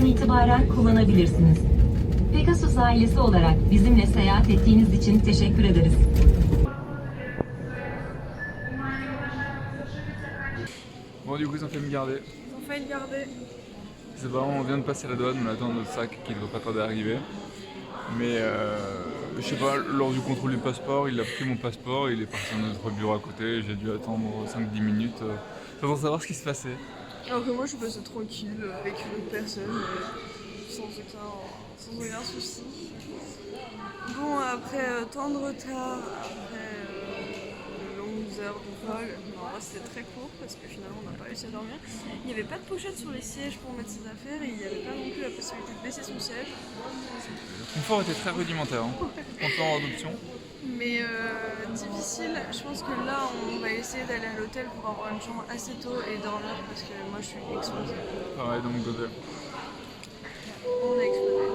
andan itibaren kullanabilirsiniz. Pegasus ailesi olarak bizimle seyahat ettiğiniz için teşekkür ederiz. Bon, du coup, ils ont fait me garder. Ils ont failli le garder. C'est vraiment, on vient de passer la douane, on attend notre sac qui ne devrait pas tarder à arriver. Mais je sais pas, lors du contrôle du passeport, il a pris mon passeport, il est parti dans notre bureau à côté, j'ai dû attendre 5-10 minutes pour savoir ce qui se passait. Alors que moi je suis passée tranquille avec une autre personne, sans aucun souci. Bon, après tant de retard, après de longues heures de vol, non, c'était très court parce que finalement on n'a pas réussi à dormir. Il n'y avait pas de pochette sur les sièges pour mettre ses affaires et il n'y avait pas non plus la possibilité de baisser son siège. Le confort était très rudimentaire, hein. Confort en adoption. Mais difficile, je pense que là on va essayer d'aller à l'hôtel pour avoir une chambre assez tôt et dormir parce que moi je suis explosée. Pareil, donc côté. On a explosé.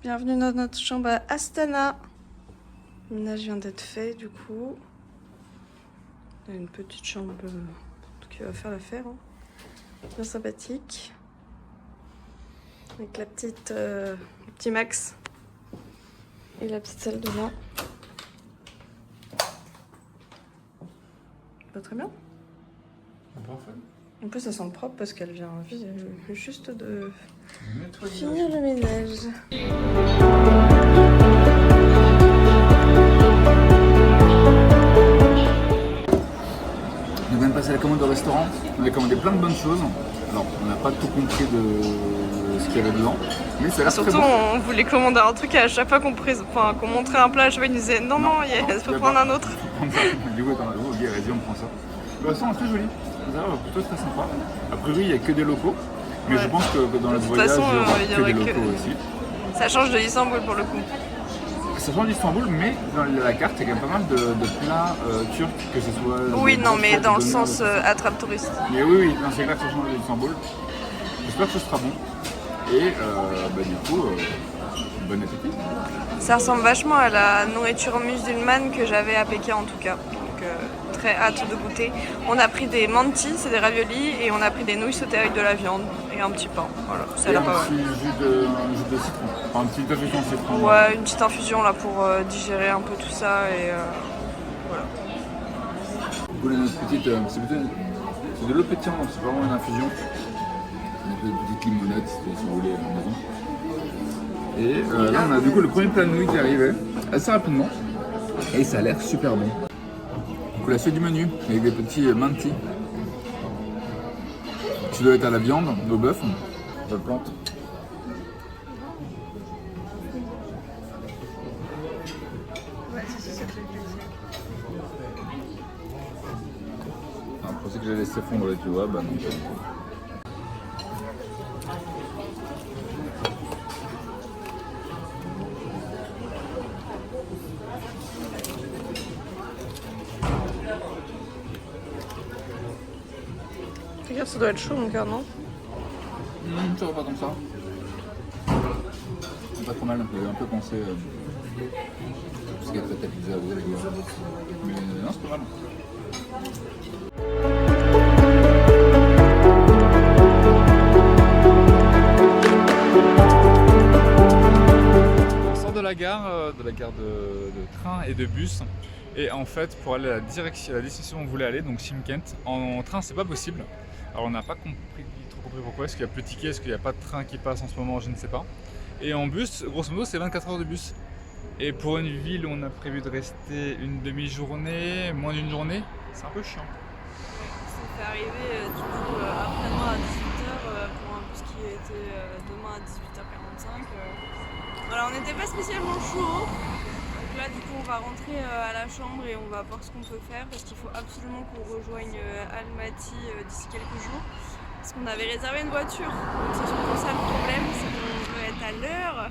Bienvenue dans notre chambre à Astana. Le ménage vient d'être fait du coup. On a une petite chambre qui va faire l'affaire. Hein. Bien sympathique. Avec la petite, le petit Max. Et la petite salle de bain. Pas très bien. Parfait. En plus, ça sent propre parce qu'elle vient juste de Nettoyage. finir le ménage. On vient de passer la commande au restaurant, on a commandé plein de bonnes choses. Alors, on n'a pas tout compris de ce qu'il y avait dedans, mais ça a l'air très Surtout, bon. on voulait commander un truc et à chaque fois qu'on montrait un plat, à chaque fois, ils nous disaient non, il faut prendre un autre. Du coup, attends, ok, vas-y, on prend ça. Le restaurant est très joli, ça a l'air plutôt très sympa. A priori, il n'y a que des locaux, mais Ouais. je pense que dans le De toute voyage, façon, il y aura que des locaux aussi. Ça change de Istanbul pour le coup. Ça change d'Istanbul, mais dans la carte, il y a quand même pas mal de plats turcs, que ce soit... Oui, non, mais dans le de sens merde. attrape touriste. Mais oui, non, c'est clair que ça change d'Istanbul. J'espère que ce sera bon. Et du coup, bon appétit. Ça ressemble vachement à la nourriture musulmane que j'avais à Pékin en tout cas. Donc très hâte de goûter. On a pris des mantis, c'est des raviolis, et on a pris des nouilles sautées avec de la viande et un petit pain. Voilà, ça a l'air pas mal. Un petit jus de citron. Enfin, une petite infusion de citron. Ouais, une petite infusion là pour digérer un peu tout ça et voilà. Du coup, là, notre petite, c'est de l'eau pétillante, donc c'est vraiment une infusion. Une petite limonade si vous voulez à la maison. Et là, on a du coup le premier plat de nouilles qui est arrivé assez rapidement. Et ça a l'air super bon. Du coup, la suite du menu avec des petits mantis. Qui doit être à la viande, au bœuf, à la plante. Ouais, c'est ça fait plaisir. Je pensais que j'allais laisser fondre, tu vois, bah non, pas du tout. Regarde, ça doit être chaud mon cœur, non? Ça va pas comme ça. C'est pas trop mal, j'avais un peu pensé tout ce qui est fait à pizza, mais non, c'est pas mal. On sort de la gare de train et de bus. Et en fait, pour aller à la destination où on voulait aller, donc Chimkent, en train c'est pas possible. Alors on n'a pas trop compris pourquoi, est-ce qu'il y a plus de tickets, est-ce qu'il n'y a pas de train qui passe en ce moment, je ne sais pas. Et en bus, grosso modo, c'est 24 heures de bus. Et pour une ville où on a prévu de rester une demi-journée, moins d'une journée, c'est un peu chiant. Ça fait arriver du coup après-demain à 18h pour un bus qui était demain à 18h45. Voilà, on n'était pas spécialement chaud. là du coup on va rentrer à la chambre et on va voir ce qu'on peut faire parce qu'il faut absolument qu'on rejoigne Almaty d'ici quelques jours. Parce qu'on avait réservé une voiture. Donc c'est surtout ça le problème, c'est qu'on veut être à l'heure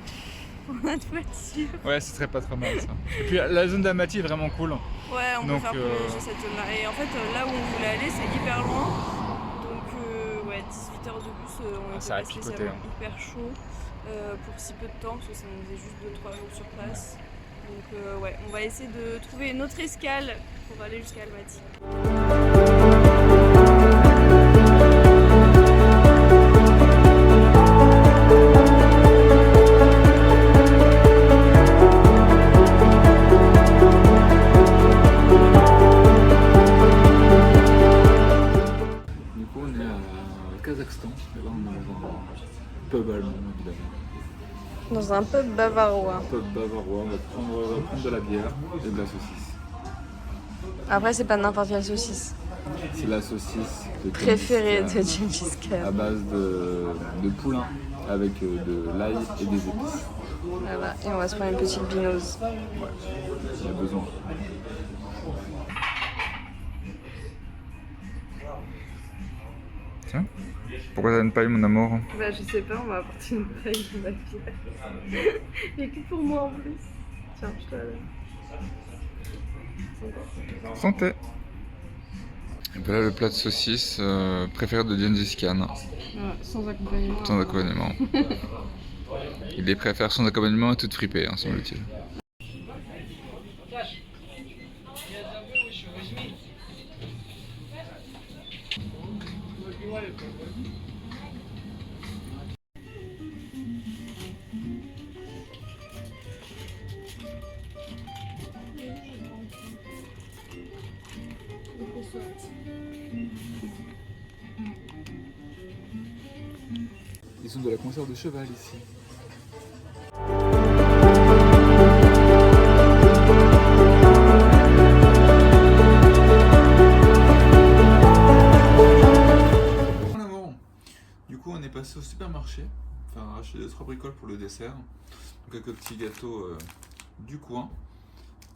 pour notre voiture. Ouais, ce serait pas trop mal ça. Et puis la zone d'Almaty est vraiment cool. Ouais, on peut faire privilégier cette zone là. Et en fait là où on voulait aller c'est hyper loin. Donc ouais, 18 heures de bus, on était pas spécialement hyper chaud pour si peu de temps parce que ça nous faisait juste 2-3 jours sur place. Donc ouais, on va essayer de trouver une autre escale pour aller jusqu'à Almaty. Du coup, on est au Kazakhstan et là on est dans un pub allemand évidemment. Dans un pub bavarois. Un pub bavarois, on va prendre de la bière et de la saucisse. Après, c'est pas n'importe quelle saucisse. C'est la saucisse préférée de Gengis Khan. À base de poulain avec de l'ail et des épices. Voilà, et on va se prendre une petite binouse. Ouais, il y a besoin. Tiens, pourquoi t'as une paille mon amour? Bah je sais pas, on va apporter une paille de ma bière. Et que pour moi en plus. Tiens, je te la donne. Santé. Et voilà le plat de saucisse préféré de Gengis Khan. Voilà, sans accompagnement. Sans accompagnement. Il les préfère sans accompagnement et tout fripé, hein, semble-t-il. Ils ont de la conserve de cheval ici. Mon amour, du coup on est passé au supermarché, enfin acheter 2-3 bricoles pour le dessert. Donc quelques petits gâteaux du coin,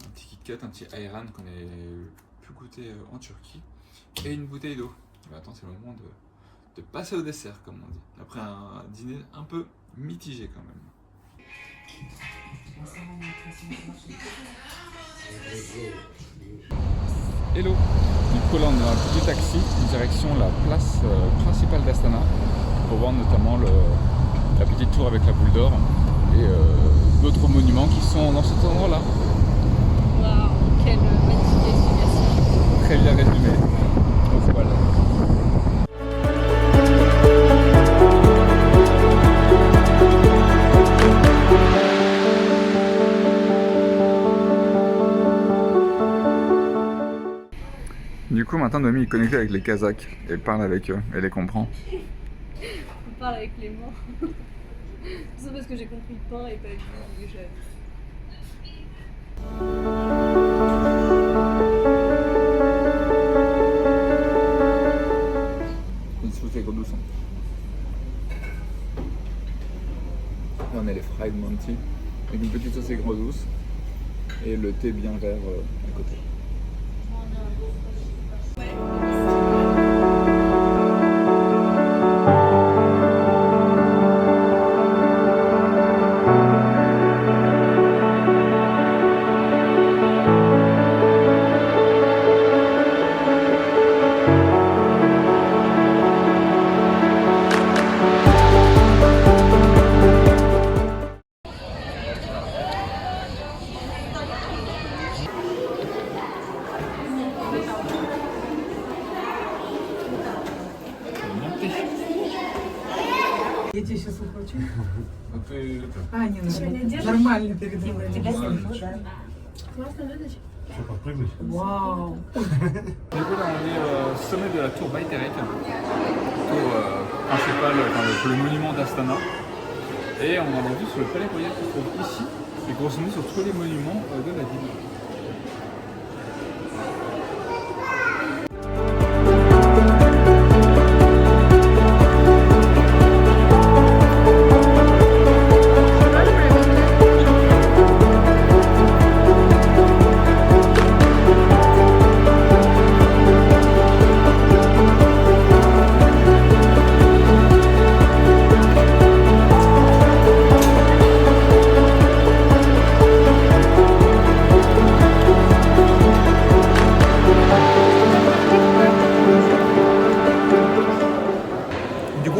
un petit Kit Kat, un petit ayran qu'on a pu goûter en Turquie, et une bouteille d'eau. Attends, c'est le moment de passer au dessert, comme on dit, après un dîner un peu mitigé quand même. Hello. Du coup là on est dans un petit taxi direction la place principale d'Astana pour voir notamment la petite tour avec la boule d'or et d'autres monuments qui sont dans cet endroit là. Waouh, quelle magnifique explication. Très bien résumé. Donc voilà. Du coup, maintenant, Noémie est connectée avec les Kazakhs et parle avec eux, elle les comprend. On parle avec les mains. C'est parce que j'ai compris pain et pas du déjà. Une sauce aigre douce. Là, on a les fried Monty avec une petite sauce aigre douce et le thé bien vert à côté. Я тебе сейчас ухвачу. А ты это... А, не, нормально передумала. Классно выдача. Что, подпрыгнуть? Вау. Du coup là on est au sommet de la tour Bayterek, tour principale, enfin, le monument d'Astana. Et on a la vue sur le palais royal qui se trouve ici, et grosso modo sur tous les monuments de la ville.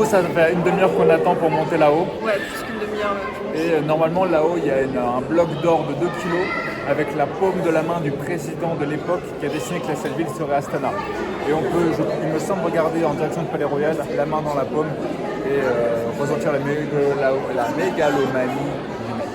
ça fait une demi-heure qu'on attend pour monter là-haut. Ouais, plus qu'une demi-heure même. Et normalement là-haut il y a un bloc d'or de 2 kilos avec la paume de la main du président de l'époque qui a décidé que cette ville serait Astana. Et on peut, il me semble, regarder en direction du Palais Royal, la main dans la paume et ressentir la mégalomanie du mec.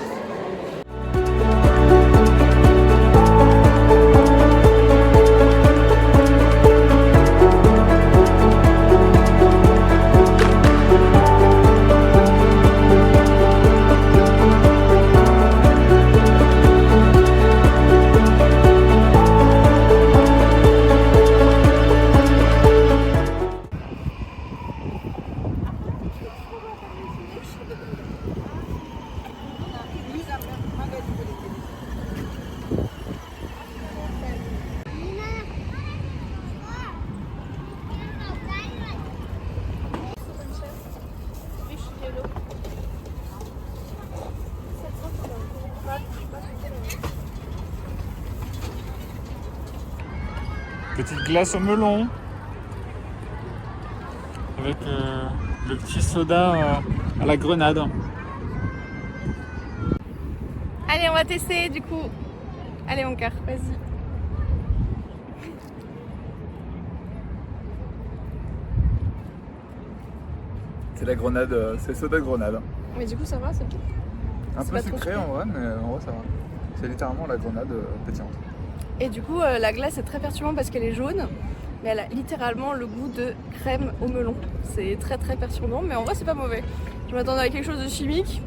Petite glace au melon avec le petit soda à la grenade. Allez, on va tester du coup. Allez mon cœur, vas-y. C'est la grenade, c'est le soda de grenade. Mais du coup ça va, c'est bien. Un C'est peu pas trop sucré sucré. en vrai, mais en vrai ça va. C'est littéralement la grenade pétillante. Et du coup la glace est très perturbante parce qu'elle est jaune. Mais elle a littéralement le goût de crème au melon. C'est très très perturbant, mais en vrai c'est pas mauvais. Je m'attendais à quelque chose de chimique.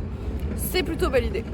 C'est plutôt validé.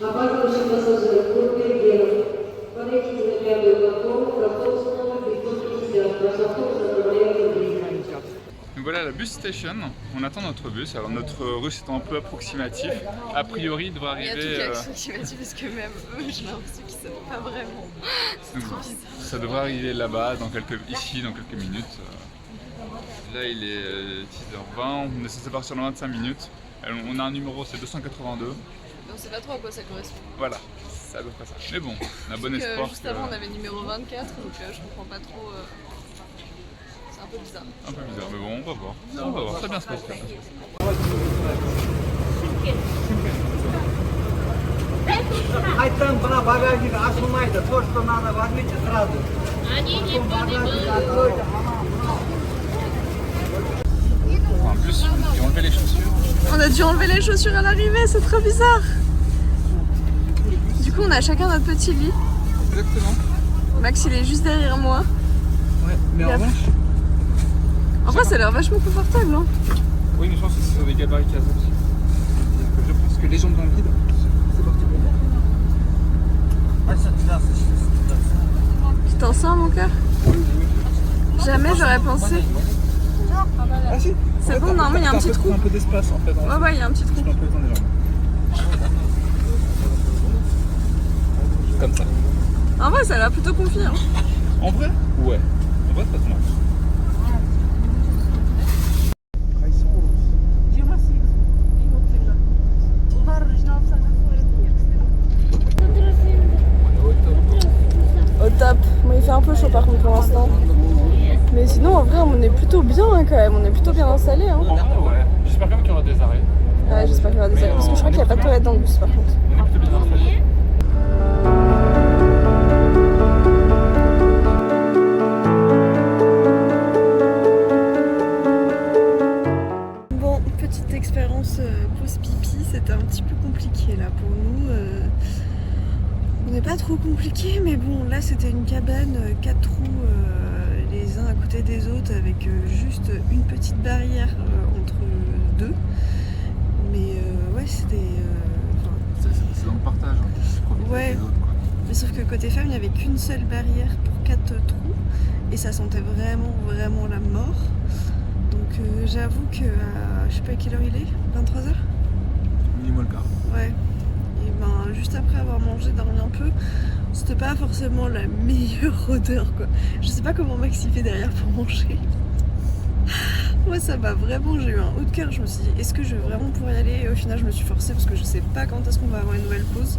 Опаздывающим пассажирам группе делом. Подойдите на пятую платформу к автобусному и 150. Ваш автобус направляется в Брисбен. Donc voilà la bus station, on attend notre bus. Alors notre russe est un peu approximatif. A priori il devrait Il y a tout arriver. qui est approximatif parce que même eux, j'ai l'impression qu'ils savent pas vraiment. C'est trop bizarre. Ça devrait arriver là-bas, ici dans quelques minutes. Là il est 10h20, on est censé partir dans 25 minutes. On a un numéro, c'est 282. On sait pas trop à quoi ça correspond. Voilà, c'est à peu près ça. Mais bon, on a bon Surtout que espoir. juste avant on avait numéro 24, donc je comprends pas trop. C'est un peu bizarre. Un peu bizarre, mais bon, on va voir. On va voir, très bien se passer. Ай там была багажник осумайда, то, что надо, возьмите сразу. En plus, j'ai enlevé les chaussures. On a dû enlever les chaussures à l'arrivée, c'est trop bizarre. Du coup on a chacun notre petit lit. Exactement. Max il est juste derrière moi. Ouais, mais en revanche. En vrai ça a l'air vachement confortable hein. Oui, mais je pense que c'est sur des gabarits casos. Je pense que les jambes dans le vide, c'est parti pour moi. Tu t'en sors mon cœur? Jamais j'aurais pensé. Ah si. C'est bon, non mais il y a un petit trou. Un peu d'espace en fait. Ouais, il y a un petit trou. Un peu étendre les jambes. Comme ça. En vrai ça a l'air plutôt confiant. Hein. En vrai? Ouais. En vrai, c'est pas trop mal. Au top. Bon, il fait un peu chaud par contre pour l'instant. Mais sinon en vrai on est plutôt bien hein, quand même. On est plutôt bien installé. Hein. En vrai, ouais. J'espère quand même qu'il y aura des arrêts. Ouais, j'espère qu'il y aura des arrêts. Parce que je crois qu'il n'y a pas de toilette dans le bus par contre. On est plutôt bien installés. pause pipi, c'était un petit peu compliqué là pour nous. On n'est pas trop compliqué, mais bon, là c'était une cabane, 4 trous les uns à côté des autres avec juste une petite barrière entre deux. Mais ouais, c'était. C'est dans le partage, hein. Ouais. Mais sauf que côté femme, il n'y avait qu'une seule barrière pour 4 trous et ça sentait vraiment la mort. Donc j'avoue que je sais pas à quelle heure il est, 23h. Dis-moi le quart. Ouais. Et ben juste après avoir mangé, dormi un peu, c'était pas forcément la meilleure odeur quoi. Je sais pas comment Max il fait derrière pour manger. Moi ça m'a vraiment, j'ai eu un haut de cœur, je me suis dit est-ce que je vais vraiment pouvoir y aller et au final je me suis forcée parce que je sais pas quand est-ce qu'on va avoir une nouvelle pause.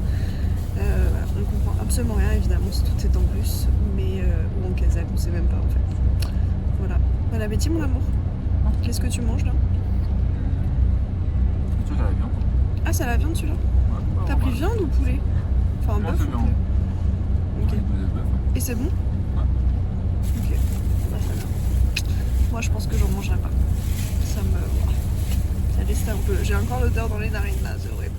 Voilà, on comprend absolument rien évidemment si tout est en russe, mais ou en kazakh, on sait même pas en fait. Voilà. Bon appétit mon amour. Qu'est-ce que tu manges là? Tu vois, la viande. Ah c'est la viande celui-là? Ouais. T'as pris viande ou poulet? Enfin Non, bœuf c'est ou viande. poulet? Ok. Et c'est bon? Ok. Bah, très bien. Moi je pense que j'en mangerai pas. Ça me... Ça laisse un peu... J'ai encore l'odeur dans les narines là, c'est horrible.